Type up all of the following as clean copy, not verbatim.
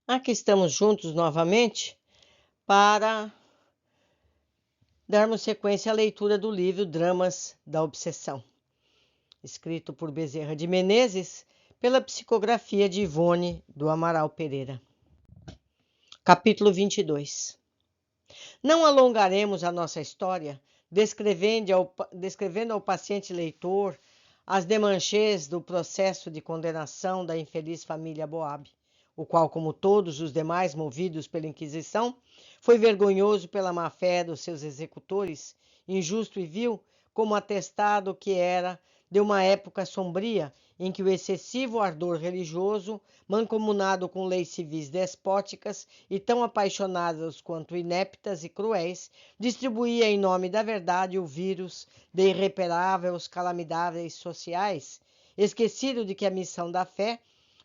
Aqui estamos juntos novamente para darmos sequência à leitura do livro Dramas da Obsessão, escrito por Bezerra de Menezes, pela psicografia de Ivone do Amaral Pereira. Capítulo 22. Não alongaremos a nossa história descrevendo ao paciente leitor as demanchês do processo de condenação da infeliz família Boab, o qual, como todos os demais movidos pela Inquisição, foi vergonhoso pela má-fé dos seus executores, injusto e vil, como atestado que era de uma época sombria em que o excessivo ardor religioso, mancomunado com leis civis despóticas e tão apaixonadas quanto ineptas e cruéis, distribuía em nome da verdade o vírus de irreparáveis calamidades sociais, esquecido de que a missão da fé,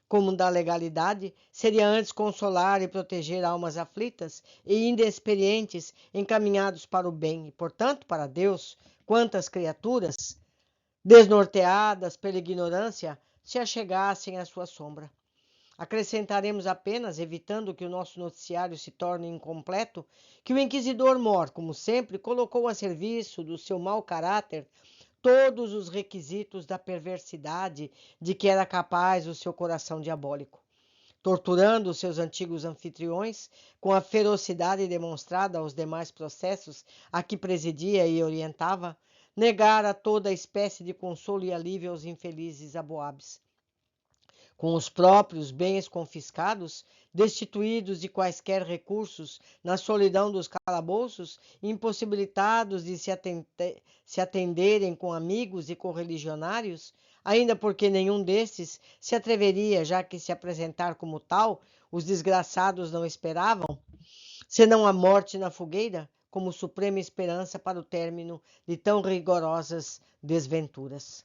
como da legalidade, seria antes consolar e proteger almas aflitas e inexperientes encaminhados para o bem e, portanto, para Deus. Quantas criaturas, desnorteadas pela ignorância, se achegassem à sua sombra. Acrescentaremos apenas, evitando que o nosso noticiário se torne incompleto, que o inquisidor Mor, como sempre, colocou a serviço do seu mau caráter todos os requisitos da perversidade de que era capaz o seu coração diabólico. Torturando os seus antigos anfitriões com a ferocidade demonstrada aos demais processos a que presidia e orientava, negara toda a espécie de consolo e alívio aos infelizes aboabes. Com os próprios bens confiscados, destituídos de quaisquer recursos, na solidão dos calabouços, impossibilitados de se atenderem com amigos e correligionários, ainda porque nenhum destes se atreveria, já que se apresentar como tal, os desgraçados não esperavam, senão a morte na fogueira, como suprema esperança para o término de tão rigorosas desventuras.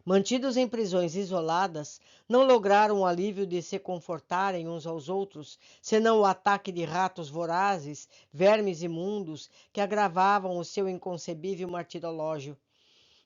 Mantidos em prisões isoladas, não lograram o alívio de se confortarem uns aos outros, senão o ataque de ratos vorazes, vermes imundos, que agravavam o seu inconcebível martirológio.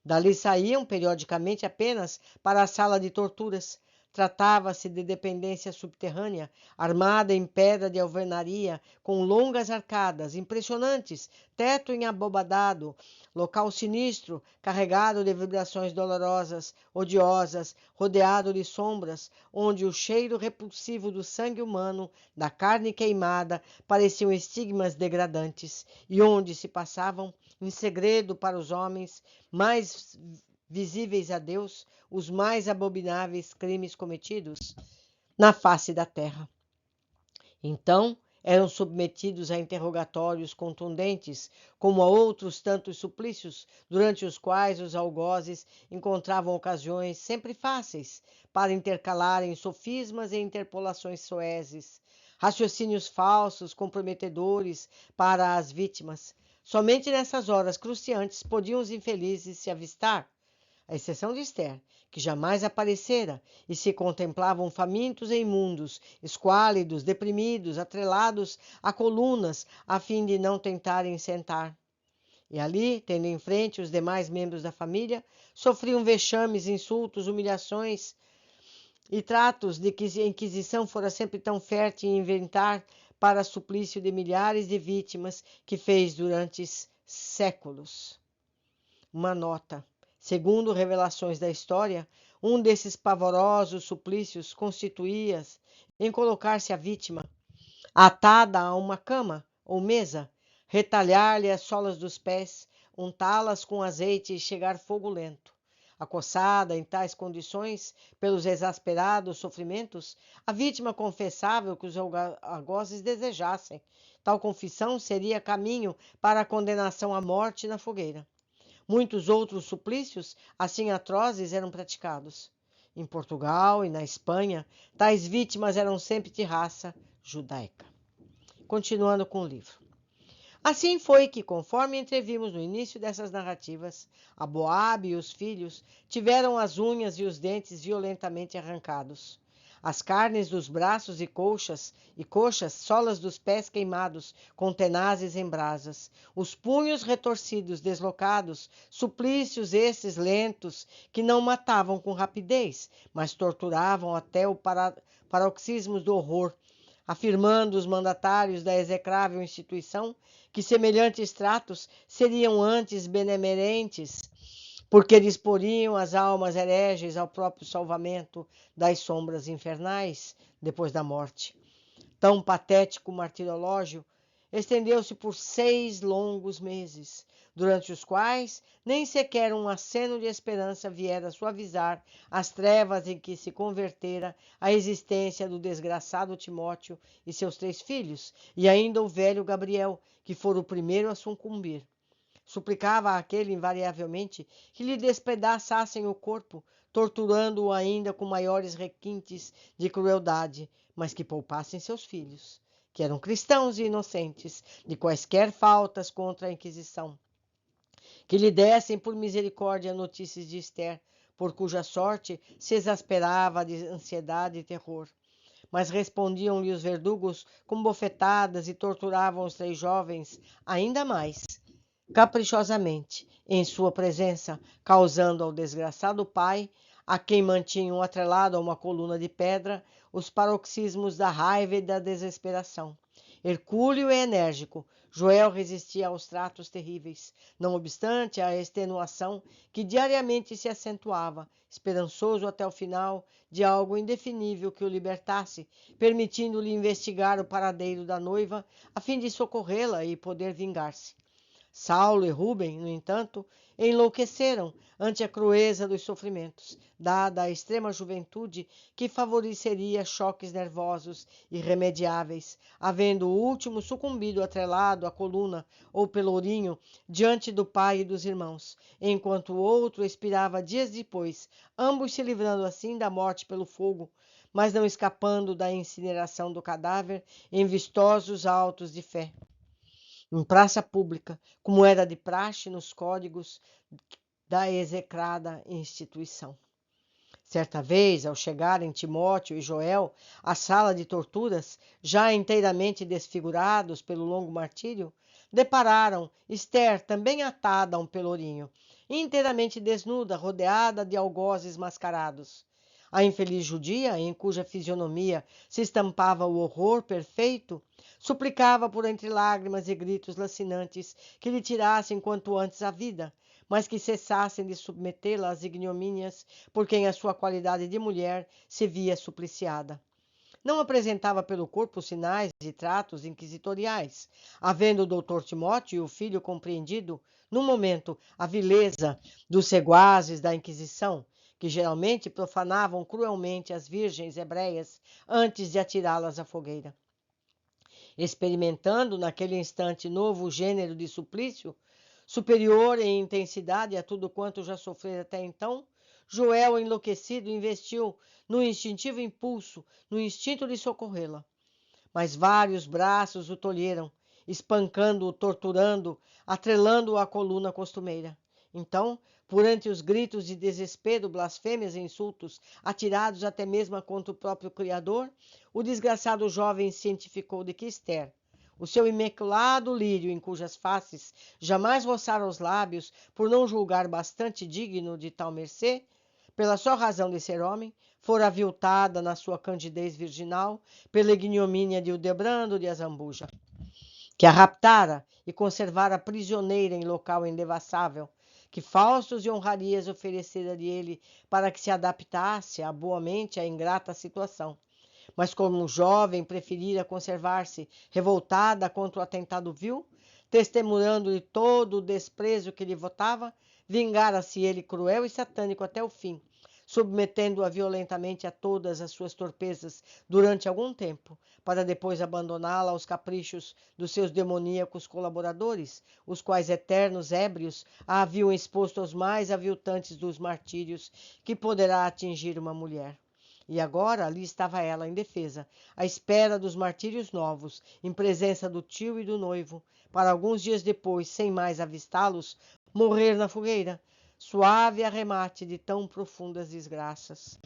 Dali saíam, periodicamente, apenas para a sala de torturas. Tratava-se de dependência subterrânea, armada em pedra de alvenaria, com longas arcadas, impressionantes, teto abobadado, local sinistro, carregado de vibrações dolorosas, odiosas, rodeado de sombras, onde o cheiro repulsivo do sangue humano, da carne queimada, pareciam estigmas degradantes, e onde se passavam, em segredo para os homens mais visíveis a Deus, os mais abomináveis crimes cometidos na face da terra. Então, eram submetidos a interrogatórios contundentes, como a outros tantos suplícios, durante os quais os algozes encontravam ocasiões sempre fáceis para intercalarem sofismas e interpolações soezes, raciocínios falsos, comprometedores para as vítimas. Somente nessas horas cruciantes podiam os infelizes se avistar, à exceção de Esther, que jamais aparecera, e se contemplavam famintos e imundos, esquálidos, deprimidos, atrelados a colunas, a fim de não tentarem sentar. E ali, tendo em frente os demais membros da família, sofriam vexames, insultos, humilhações e tratos de que a Inquisição fora sempre tão fértil em inventar para suplício de milhares de vítimas que fez durante séculos. Uma nota. Segundo revelações da história, um desses pavorosos suplícios constituía-se em colocar-se a vítima, atada a uma cama ou mesa, retalhar-lhe as solas dos pés, untá-las com azeite e chegar fogo lento. Acossada em tais condições pelos exasperados sofrimentos, a vítima confessava o que os algozes desejassem. Tal confissão seria caminho para a condenação à morte na fogueira. Muitos outros suplícios assim atrozes eram praticados. Em Portugal e na Espanha, tais vítimas eram sempre de raça judaica. Continuando com o livro. Assim foi que, conforme entrevimos no início dessas narrativas, a Boab e os filhos tiveram as unhas e os dentes violentamente arrancados. As carnes dos braços e coxas, solas dos pés queimados com tenazes em brasas, os punhos retorcidos, deslocados, suplícios esses lentos que não matavam com rapidez, mas torturavam até o paroxismo do horror, afirmando os mandatários da execrável instituição que semelhantes tratos seriam antes benemerentes, porque disporiam as almas hereges ao próprio salvamento das sombras infernais depois da morte. Tão patético martirológio estendeu-se por 6 longos meses, durante os quais nem sequer um aceno de esperança viera suavizar as trevas em que se convertera a existência do desgraçado Timóteo e seus 3 filhos, e ainda o velho Gabriel, que fora o primeiro a sucumbir. Suplicava àquele invariavelmente que lhe despedaçassem o corpo, torturando-o ainda com maiores requintes de crueldade, mas que poupassem seus filhos, que eram cristãos e inocentes de quaisquer faltas contra a Inquisição, que lhe dessem por misericórdia notícias de Esther, por cuja sorte se exasperava de ansiedade e terror. Mas respondiam-lhe os verdugos com bofetadas e torturavam os 3 jovens ainda mais, caprichosamente, em sua presença, causando ao desgraçado pai, a quem mantinham atrelado a uma coluna de pedra, os paroxismos da raiva e da desesperação. Hercúleo e enérgico, Joel resistia aos tratos terríveis, não obstante a extenuação que diariamente se acentuava, esperançoso até o final de algo indefinível que o libertasse, permitindo-lhe investigar o paradeiro da noiva, a fim de socorrê-la e poder vingar-se. Saulo e Rubem, no entanto, enlouqueceram ante a crueza dos sofrimentos, dada a extrema juventude que favoreceria choques nervosos irremediáveis, havendo o último sucumbido atrelado à coluna ou pelourinho diante do pai e dos irmãos, enquanto o outro expirava dias depois, ambos se livrando assim da morte pelo fogo, mas não escapando da incineração do cadáver em vistosos autos de fé. Em praça pública, como era de praxe nos códigos da execrada instituição. Certa vez, ao chegarem Timóteo e Joel à sala de torturas, já inteiramente desfigurados pelo longo martírio, depararam Esther também atada a um pelourinho, inteiramente desnuda, rodeada de algozes mascarados. A infeliz judia, em cuja fisionomia se estampava o horror perfeito, suplicava por entre lágrimas e gritos lacinantes que lhe tirassem quanto antes a vida, mas que cessassem de submetê-la às ignomínias por quem a sua qualidade de mulher se via supliciada. Não apresentava pelo corpo sinais de tratos inquisitoriais, havendo o doutor Timóteo e o filho compreendido, no momento, a vileza dos seguazes da Inquisição, que geralmente profanavam cruelmente as virgens hebreias antes de atirá-las à fogueira. Experimentando naquele instante novo gênero de suplício, superior em intensidade a tudo quanto já sofrera até então, Joel, enlouquecido, investiu no instintivo impulso, no instinto de socorrê-la. Mas vários braços o tolheram, espancando-o, torturando, atrelando-o à coluna costumeira. Então, por entre os gritos de desespero, blasfêmias e insultos, atirados até mesmo contra o próprio Criador, o desgraçado jovem cientificou de que Esther, o seu imaculado lírio em cujas faces jamais roçaram os lábios por não julgar bastante digno de tal mercê, pela só razão de ser homem, fora aviltada na sua candidez virginal pela ignomínia de Ildebrando de Azambuja, que a raptara e conservara prisioneira em local indevassável, que falsos e honrarias oferecera-lhe ele para que se adaptasse boamente à ingrata situação. Mas como o jovem preferira conservar-se revoltada contra o atentado vil, testemunhando-lhe todo o desprezo que lhe votava, vingara-se ele cruel e satânico até o fim, submetendo-a violentamente a todas as suas torpezas durante algum tempo, para depois abandoná-la aos caprichos dos seus demoníacos colaboradores, os quais eternos ébrios a haviam exposto aos mais aviltantes dos martírios que poderá atingir uma mulher. E agora ali estava ela, indefesa, à espera dos martírios novos, em presença do tio e do noivo, para alguns dias depois, sem mais avistá-los, morrer na fogueira, suave arremate de tão profundas desgraças.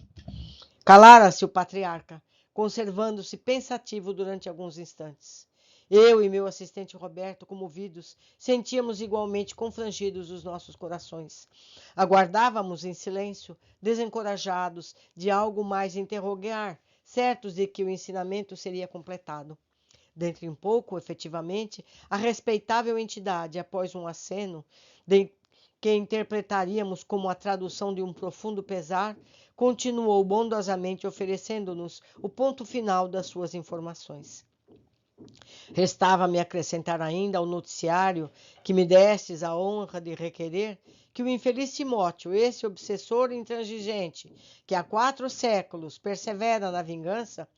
Calara-se o patriarca, conservando-se pensativo durante alguns instantes. Eu e meu assistente Roberto, comovidos, sentíamos igualmente confrangidos os nossos corações. Aguardávamos em silêncio, desencorajados de algo mais interrogar, certos de que o ensinamento seria completado. Dentro em pouco, efetivamente, a respeitável entidade, após um aceno, que interpretaríamos como a tradução de um profundo pesar, continuou bondosamente oferecendo-nos o ponto final das suas informações. Restava-me acrescentar ainda ao noticiário que me destes a honra de requerer que o infeliz Timóteo, esse obsessor intransigente, que há 4 séculos persevera na vingança,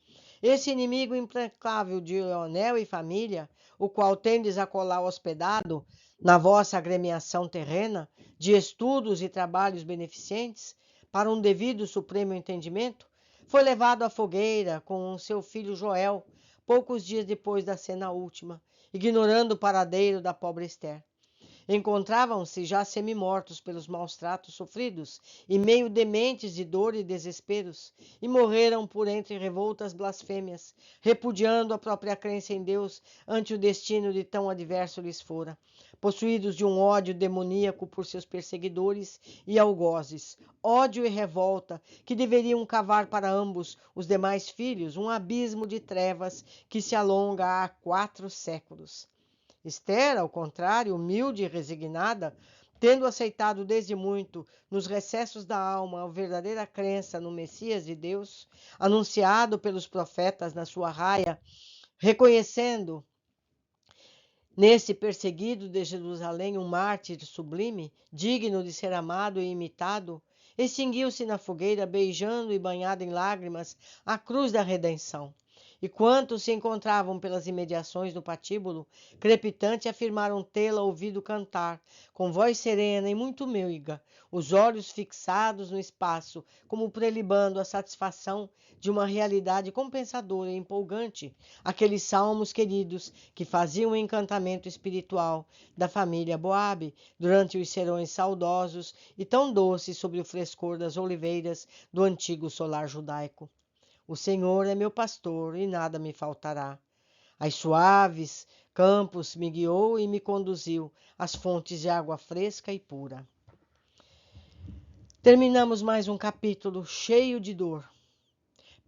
esse inimigo implacável de Leonel e família, o qual tendes a colar hospedado na vossa agremiação terrena, de estudos e trabalhos beneficentes, para um devido supremo entendimento, foi levado à fogueira com o seu filho Joel, poucos dias depois da cena última, ignorando o paradeiro da pobre Esther. Encontravam-se já semi-mortos pelos maus tratos sofridos e meio dementes de dor e desesperos, e morreram por entre revoltas blasfêmias, repudiando a própria crença em Deus ante o destino de tão adverso lhes fora, possuídos de um ódio demoníaco por seus perseguidores e algozes, ódio e revolta que deveriam cavar para ambos os demais filhos um abismo de trevas que se alonga há 4 séculos. Esther, ao contrário, humilde e resignada, tendo aceitado desde muito, nos recessos da alma, a verdadeira crença no Messias de Deus, anunciado pelos profetas na sua raia, reconhecendo nesse perseguido de Jerusalém um mártir sublime, digno de ser amado e imitado, extinguiu-se na fogueira, beijando e banhado em lágrimas a cruz da redenção. E quantos se encontravam pelas imediações do patíbulo, crepitante, afirmaram tê-la ouvido cantar, com voz serena e muito meiga, os olhos fixados no espaço, como prelibando a satisfação de uma realidade compensadora e empolgante, aqueles salmos queridos que faziam o encantamento espiritual da família Boabe durante os serões saudosos e tão doces sobre o frescor das oliveiras do antigo solar judaico. O Senhor é meu pastor e nada me faltará. As suaves campos me guiou e me conduziu às fontes de água fresca e pura. Terminamos mais um capítulo cheio de dor.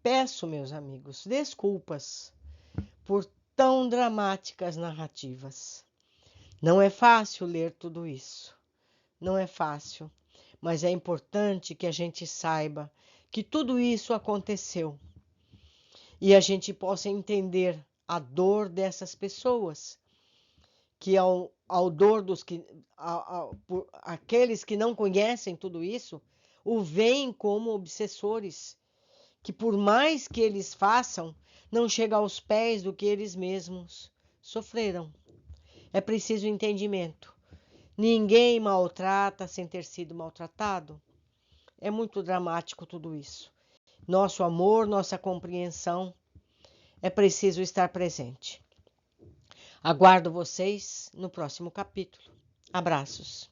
Peço, meus amigos, desculpas por tão dramáticas narrativas. Não é fácil ler tudo isso. Não é fácil, mas é importante que a gente saiba que tudo isso aconteceu e a gente possa entender a dor dessas pessoas, que ao dor dos que por aqueles que não conhecem tudo isso, o veem como obsessores, que por mais que eles façam, não chega aos pés do que eles mesmos sofreram. É preciso entendimento. Ninguém maltrata sem ter sido maltratado. É muito dramático tudo isso. Nosso amor, nossa compreensão, é preciso estar presente. Aguardo vocês no próximo capítulo. Abraços.